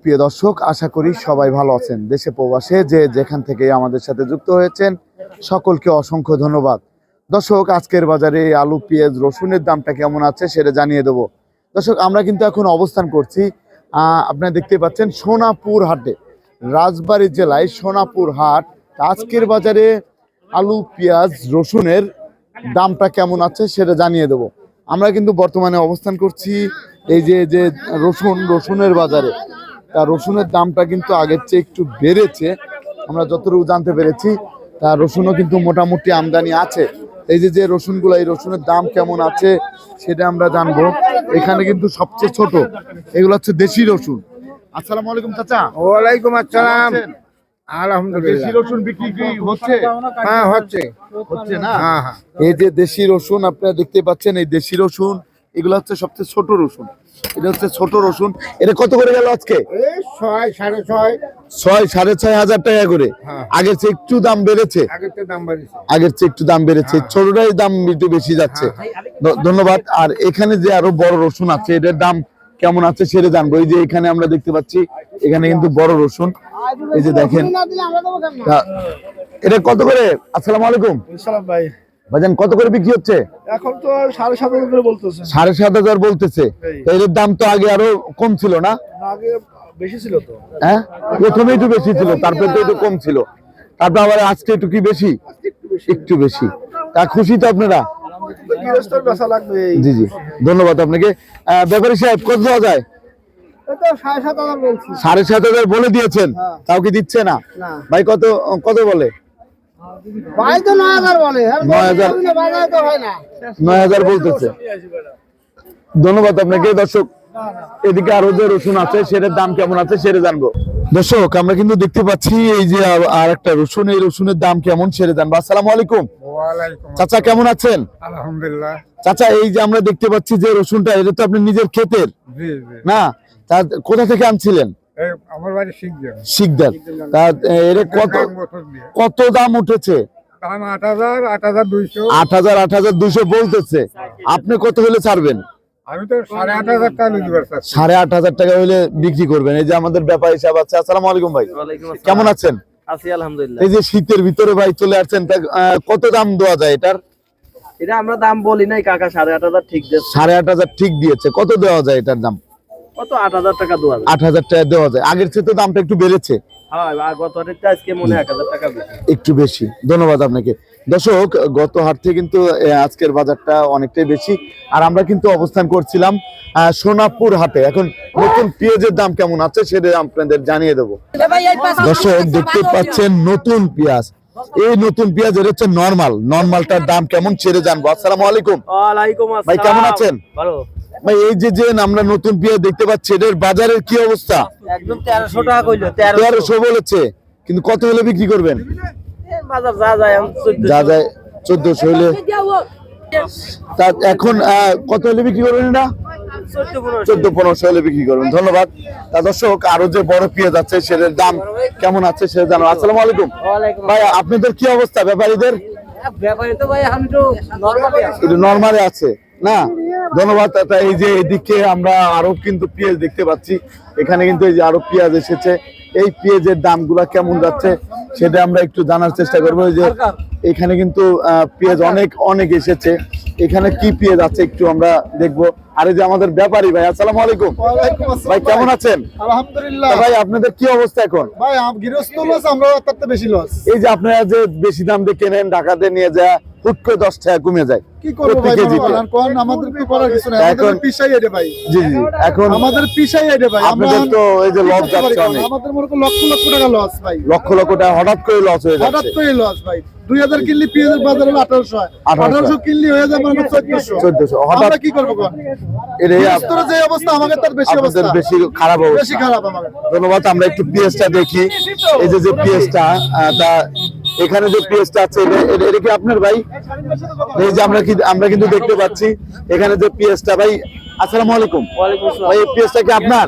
প্রিয় দর্শক, আশা করি সবাই ভালো আছেন। দেশে প্রবাসে যে যেখান থেকে আমাদের সাথে যুক্ত হয়েছেন সকলকে অসংখ্য ধন্যবাদ। দর্শক, আজকের বাজারে আলু, পেঁয়াজ, রসুনের দামটা কেমন আছে সেটা জানিয়ে দেবো। দর্শক, আমরা কিন্তু এখন অবস্থান করছি, আপনারা দেখতে পাচ্ছেন সোনাপুর হাটে, রাজবাড়ী জেলায় সোনাপুর হাট। আজকের বাজারে আলু, পেঁয়াজ, রসুনের দামটা কেমন আছে সেটা জানিয়ে দেবো। আমরা কিন্তু বর্তমানে অবস্থান করছি এই যে রসুনের বাজারে। তা রসুনের দামটা কিন্তু আগের চেয়ে একটু বেড়েছে, আমরা যতটুকু জানতে পেরেছি। তা রসুনও কিন্তু মোটামুটি আমদানি আছে। এই যে রসুনগুলো, এই রসুনের দাম কেমন আছে সেটা আমরা জানবো। এখানে কিন্তু সবচেয়ে ছোট এগুলো হচ্ছে দেশি রসুন। আসসালামু আলাইকুম চাচা। ওয়ালাইকুম আসসালাম। আলহামদুলিল্লাহ। দেশি রসুন বিক্রি কি হচ্ছে? হ্যাঁ, হচ্ছে না? হ্যাঁ হ্যাঁ। এই যে দেশি রসুন আপনারা দেখতে পাচ্ছেন, এই দেশি রসুন এগুলো হচ্ছে সবচেয়ে ছোট রসুন। এটা হচ্ছে ছোট রসুন। এটা কত করে গেল আজকে? এই 6, 6.5। 6,500 টাকা করে। হ্যাঁ। আগের চেয়ে একটু দাম বেড়েছে। আগের চেয়ে একটু দাম বেড়েছে। ছোটটাই দাম একটু বেশি যাচ্ছে। ধন্যবাদ। আর এখানে যে আরো বড় রসুন আছে, এটার দাম কেমন আছে সেটা জানবো। এই যে এখানে আমরা দেখতে পাচ্ছি, এখানে কিন্তু বড় রসুন, এই যে দেখেন। এটা কত করে? আসসালামু আলাইকুম ভাই। ভাইজান, কত করে বিক্রি হচ্ছে? এখন তো 7,500 করে বলতেছে। 7,500 বলতেছে। এর দাম তো আগে আরো কম ছিল না? আগে বেশি ছিল তো। হ্যাঁ, প্রথমে একটু বেশি ছিল, তারপরে তো একটু কম ছিল, তারপর আবার আজকে একটু কি বেশি? একটু বেশি। তা খুশি তো আপনারা? গৃহস্থর বেচা লাগবে। জি জি, ধন্যবাদ আপনাকে। ব্যাপারী সাহেব, কত দেওয়া যায়? 7,500 বলছি। 7,500 বলে দিয়েছেন, তাও কি দিচ্ছে না? ভাই কত কত বলে? ভাই তো 9,000 বলে। 9,000 বাজারে তো হয় না। 9,000 বলতেছে। ধন্যবাদ আপনাকে। দর্শক, এদিকে আরো যে রসুন আছে সেটার দাম কেমন আছে সেটা জানবো। দর্শক, আমরা কিন্তু দেখতে পাচ্ছি এই যে আর একটা রসুন, এই রসুনের দাম কেমন সেটা জানবো। আসসালামু আলাইকুম। ওয়ালাইকুম। চাচা, কেমন আছেন? আলহামদুলিল্লাহ। চাচা, এই যে আমরা দেখতে পাচ্ছি যে রসুনটা, এটা তো আপনি নিজের ক্ষেতের জি জি। না? তা কোথা থেকে আনছিলেন? এই আমার বাড়ি শিখবেন। শিকদার। তা এর কত দাম উঠেছে? দাম 8,000, 8,200। 8,200 বলতেছে। আপনি কত হলে ছাড়বেন? আমি তো 8,500 টাকা দিবার চাচ্ছি। 8,500 টাকা হলে বিক্রি করবেন। এই যে আমাদের ব্যাপারী সাহেব আছে। আসসালামু আলাইকুম ভাই। কেমন আছেন? আছি আলহামদুলিল্লাহ। এই যে শীতের ভিতরে ভাই চলে আসছেন, তা কত দাম দেওয়া যায় এটার? এটা আমরা দাম বলি নাই কাকা, 8,500 ঠিক দিয়েছে। 8,500 ঠিক দিয়েছে। কত দেওয়া যায় এটার দাম? কত? 8,000 টাকা দেওয়া যায়। 8,000 টাকা দেওয়া যায়। আগের চেয়ে তো দামটা একটু বেড়েছে। হ্যাঁ, গত হাটে আজকে মনে 1,000 টাকা বেশি। একটু বেশি। ধন্যবাদ আপনাকে। দর্শক, গত হাট থেকে কিন্তু আজকের বাজারটা অনেকটাই বেশি। আর আমরা কিন্তু অবস্থান করছিলাম সোনাপুর হাটে। এখন নতুন পেঁয়াজের দাম কেমন আছে সেটা আপনাদের জানিয়ে দেবো। দর্শক, দেখতে পাচ্ছেন নতুন পেঁয়াজ। এই নতুন পেঁয়াজ এর হচ্ছে নরমালটার দাম কেমন সেটা জানবো। আসসালামু আলাইকুম। ওয়ালাইকুম আসসালাম। ভাই, কেমন আছেন? ভালো ভাই, এই যে আমরা নতুন পেঁয়াজ দেখতে পাচ্ছি, এটার বাজারের কি অবস্থা? একদম 1300 টাকা কইলো। 1300 বলেছে, কিন্তু কত হলে বিক্রি করবেন? বাজার যা যায় যা যায় 1400 হলে। তা এখন কত হলে বিক্রি করবেন? এটা 1400-1500 হলে বিক্রি করবেন। ধন্যবাদ। তা দর্শক, আরো যে বড় পেঁয়াজ আছে সেটার দাম কেমন আছে সেটা জানো। আসসালামু আলাইকুম ভাই, আপনাদের কি অবস্থা ব্যাপারীদের? ব্যাপারে তো ভাই এখন একটু নরমালে আছে না? ধন্যবাদ। এই যে এদিকে আমরা আরো কিন্তু পেঁয়াজ দেখতে পাচ্ছি। এখানে কিন্তু এই যে আরো পেঁয়াজ এসেছে। এই পেঁয়াজের দামগুলা কেমন যাচ্ছে সেটা আমরা একটু জানার চেষ্টা করবো। এই যে এখানে কিন্তু পেঁয়াজ অনেক এসেছে। এখানে কি পেঁয়াজ আছে একটু আমরা দেখবো। আর এই যে আমাদের ব্যাপারী ভাই, আসসালামু আলাইকুম। ভাই, কেমন আছেন? আলহামদুলিল্লাহ। ভাই, আপনাদের কি অবস্থা এখন? ভাই, গৃহস্থ লস, আমরা তার থেকে বেশি লস। এই যে আপনারা যে বেশি দাম দিয়ে কেনেন, ঢাকাতে নিয়ে যায় হুট করে 10 টাকা কমে যায়। কি করব ভাই? আমাদের কি করার কিছু নাই। আমাদের পিছাই আইডে ভাই। জি জি, এখন আমাদের পিছাই আইডে ভাই। আপনাদের তো এই যে লস যাচ্ছে অনেক। আমাদের মনে লক্ষ লক্ষ টাকা লস ভাই। লক্ষ লক্ষ টাকা হঠাৎ করে লস হয়ে যাচ্ছে। হঠাৎ করে লস ভাই। 2000 কিনলি পেঁয়াজের বাজার হলো 1800 কিনলি হয়ে যায় মানে 1400। আমরা কি করব কোন? এটাই তোর যে অবস্থা, আমাদের তার বেশি অবস্থা, বেশি খারাপ অবস্থা, বেশি খারাপ আমাদের। ধন্যবাদ। আমরা একটু পেঁয়াজটা দেখি। এই যে পেঁয়াজটা, তা এখানে যে পেঁয়াজটা আছে এটা কি আপনার ভাই? এই যে আমরা কিন্তু দেখতে পাচ্ছি এখানে যে পেঁয়াজটা। ভাই, আসসালামু আলাইকুম। ওয়ালাইকুম আসসালাম। ভাই, এই পেঁয়াজটা কি আপনার?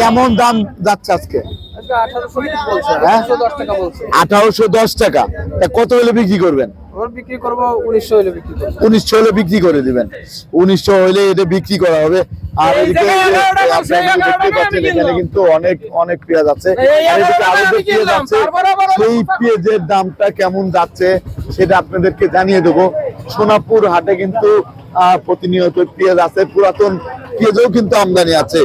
কেমন দাম যাচ্ছে আজকে? 1810 টাকা। কত হলে বিক্রি করবেন? বিক্রি করবো 1900 হলে বিক্রি করবো। 1900 হলে বিক্রি করে দিবেন। 1900 হলে এটা বিক্রি করা হবে। আর এদিকে আপনারা দেখতে পাচ্ছেন এখানে কিন্তু অনেক অনেক পেঁয়াজ আছে। আর এদিকে আরো যে পেঁয়াজ আছে সেই পেঁয়াজের দামটা কেমন যাচ্ছে সেটা আপনাদেরকে জানিয়ে দেবো। সোনাপুর হাটে কিন্তু প্রতিনিয়ত পেঁয়াজ আছে, পুরাতন পেঁয়াজও কিন্তু আমদানি আছে।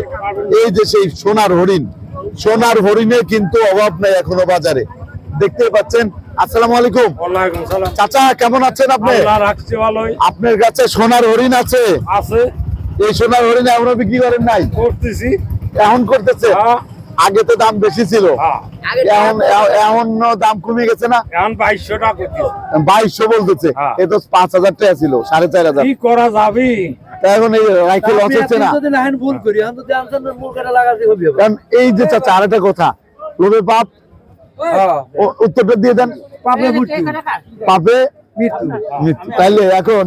এই যে সেই সোনার হরিণ, সোনার হরিণের কিন্তু অভাব নাই এখনো বাজারে, দেখতে পাচ্ছেন। আসসালামু আলাইকুম। ওয়ালাইকুম সালাম। চাচা কেমন আছেন আপনি? আল্লাহ রাখছে ভালোই। আপনার কাছে সোনার হরিণ আছে? আছে, এই সোনার হরিণ এখনো বিক্রি করেন নাই? করতেছি। এখন করতেছে? হ্যাঁ, আগে তো দাম বেশি ছিল, হ্যাঁ। এখন এখন দাম কমে গেছে না? এখন 2200 টাকা করতেছি। 2200 বলতেছে, হ্যাঁ। এ তো 5000 টাকা ছিল, 4500। কি করা যাবে? তা এখন এই রাইখে লস হচ্ছে না? কারণ এই যে চাচা আরেকটা কথা, লোভে পাপ, উত্তরটা দিয়ে দেন। পাপে মৃত্যু, মৃত্যু। তাইলে এখন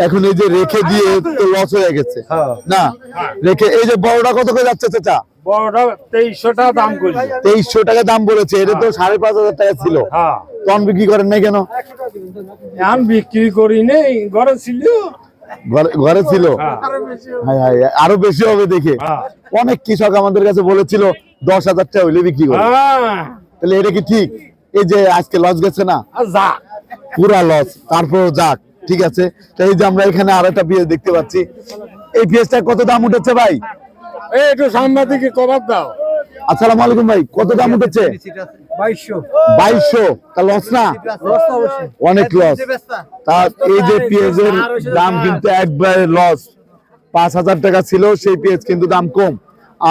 এখন এই যে রেখে দিয়ে তো লস হয়ে গেছে না? রেখে এই যে বড়টা কত করে যাচ্ছে চাচা? বড়টা 2300 টাকা দাম করি। 2300 টাকা দাম বলেছে, এটা তো 5500 টাকা ছিল। হ্যাঁ, তখন বিক্রি করেন নাই কেন? এখন বিক্রি করি নেই, ঘরে ছিল। ঘরে ছিল? হ্যাঁ। হায় হায়, আরো বেশি হবে দেখে। হ্যাঁ। অনেক কৃষক আমাদের কাছে বলেছিল 10,000 টাকা হইলে বিক্রি করে। হ্যাঁ, তাহলে এটা কি ঠিক? এই যে আজকে লস গেছে না, আর যা। পুরা লস, তারপর যাক ঠিক আছে। তো এই যে আমরা এখানে আরেকটা পেঁয়াজ দেখতে পাচ্ছি, এই পেঁয়াজটা কত দাম উঠেছে ভাই? এই একটু সাংবাদিকে কবার দাও। আসসালামু আলাইকুম ভাই, কত দাম উঠেছে? 2200। তা লস না? অনেক লস। তা এই যে পেঁয়াজের দাম কিন্তু একবারে লস। 5000 টাকা ছিল সেই পেঁয়াজ, কিন্তু দাম কম।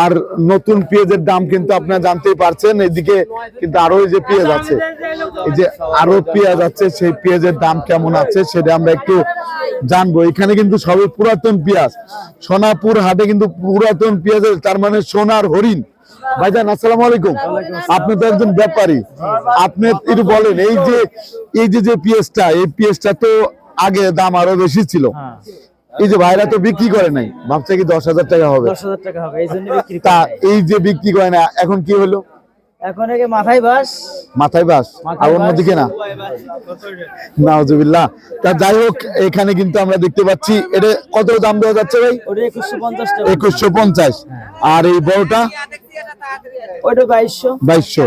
আর নতুন পেঁয়াজের দাম কিন্তু আপনারা জানতেই পারছেন। এদিকে কিন্তু আরো এই যে পেঁয়াজ আছে, এই যে আরো পেঁয়াজ আছে, সেই পেঁয়াজের দাম কেমন আছে সেটা আমরা একটু জানবো। এখানে কিন্তু সবই পুরাতন পেঁয়াজ, সোনাপুর হাটে কিন্তু পুরাতন পেঁয়াজের, তার মানে সোনার হরিণ। ভাইজান আসসালামু আলাইকুম, আপনি তো একজন ব্যাপারী, আপনি একটু বলেন এই যে পেঁয়াজটা, এই পেঁয়াজটা তো আগে দাম আরো বেশি ছিল, এই যে ভাইরা তো বিক্রি করে নাই, ভাবছে কি 10,000 টাকা হবে। 10,000 টাকা হবে, এই জন্য বিক্রি তা করে নাই। এই যে বিক্রি করে না, এখন কি হলো? এখন একে মাথায় বাস, মাথায় বাস, আর অন্যদিকে না। নাউজুবিল্লাহ। তা যাই হোক, এখানে কিন্তু আমরা দেখতে পাচ্ছি, এটা কত দাম দেওয়া যাচ্ছে ভাই? ওটা 2150 টাকা। 2150। আর এই বড়টা ওটা 2200। 2200।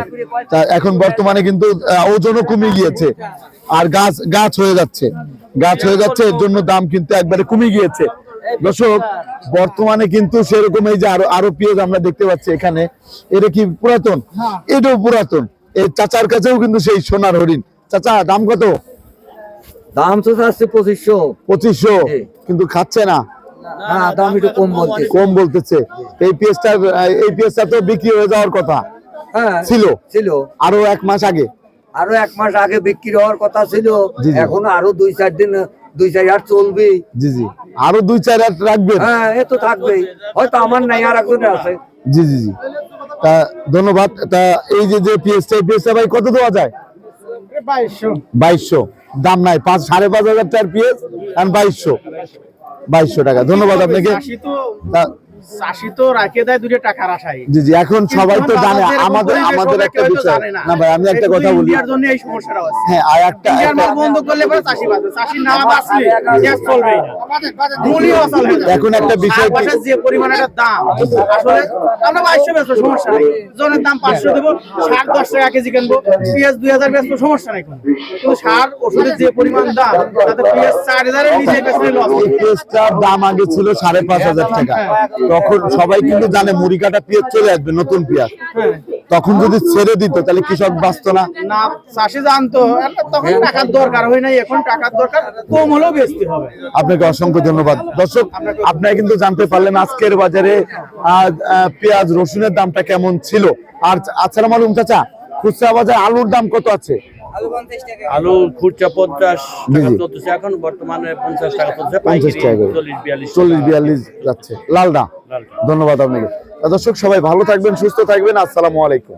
তা এখন বর্তমানে কিন্তু ওজনও কমে গিয়েছে, আর গাছ হয়ে যাচ্ছে, এর জন্য দাম কিন্তু একবারে কমে গিয়েছে। দর্শক, বর্তমানে কিন্তু সেরকম এই যে আরো পেঁয়াজ আমরা দেখতে পাচ্ছি এখানে, এটা কি পুরাতন? এটাও পুরাতন। এই চাচার কাছেও কিন্তু সেই সোনার হরিণ। চাচা দাম কত? দাম তো আছে 2500। 2500, কিন্তু খাচ্ছে না। হ্যাঁ, দাম একটু কম বলতেছে। এই পেঁয়াজটা তো বিক্রি হয়ে যাওয়ার কথা হ্যাঁ ছিল আরো 1 মাস আগে। আরো 1 মাস আগে বিক্রি হওয়ার কথা ছিল, জি, জি। এখন আরো 2-4 দিন 2-4 হাট চলবে। জি জি, আরো 2-4 রাত রাখবেন। হ্যাঁ, এ তো থাকবেই, হয়তো আমার নাই, আর একজনের আছে। জি জি জি, তা ধন্যবাদ। তা এই যে পেঁয়াজটা ভাই কত দেওয়া যায়? 2200। দাম নাই, 5,500 টাকার পেঁয়াজ, আর 2200 টাকা। ধন্যবাদ আপনাকে। চাষি তো রাখে দেয় 2 টাকার আশায়। জি জি, এখন সবাই তো জানে। আমাদের একটা বিষয় না ভাই, আমি একটা কথা বলি। ইন্ডিয়ার জন্য এই সমস্যাটা হচ্ছে। হ্যাঁ, আর একটা বন্ধ করলে পরে চাষি বাঁচবে, চাষি না বাঁচলে গ্যাস চলবেই না, মূল্য অচল হয়ে যাবে। এখন একটা বিষয় কি, যে পরিমাণ একটা দাম, আসলে আমরা 2200 বেচবো, সমস্যা নেই। জনের দাম 500 দেবো, সার 10 টাকা কেজি কিনবো, পেঁয়াজ 2000 বেচবো, সমস্যা নেই। কিন্তু সার ওষুধের যে পরিমাণ দাম, তাতে পেঁয়াজ 4000 এর নিচে বেচলে লস। এই পেঁয়াজটার দাম আগে ছিল 5,500 টাকা। তখন সবাই কিন্তু জানে মুড়ি কাটা পেঁয়াজ চলে আসবে, নতুন পেঁয়াজ। তখন যদি ছেড়ে দিত তাহলে কৃষক বাঁচতো না। না, চাষি জানতো তখন টাকার দরকার হয় নাই, এখন টাকার দরকার, কম হলেও বেচতে হবে। আপনাকে অসংখ্য ধন্যবাদ। দর্শক, আপনারা কিন্তু জানতে পারলেন আজকের বাজারে পেঁয়াজ রসুনের দামটা কেমন ছিল। আর আসসালামু আলাইকুম চাচা, খুচরা বাজার আলুর দাম কত আছে? আলু খুচরা 50 জি, টাকা জি। চলতেছে, এখন বর্তমানে 50 টাকা চলছে, 50 টাকা করে। 40-42 যাচ্ছে লালটা। ধন্যবাদ আপনাকে। দর্শক, সবাই ভালো থাকবেন, সুস্থ থাকবেন। আসসালামু আলাইকুম।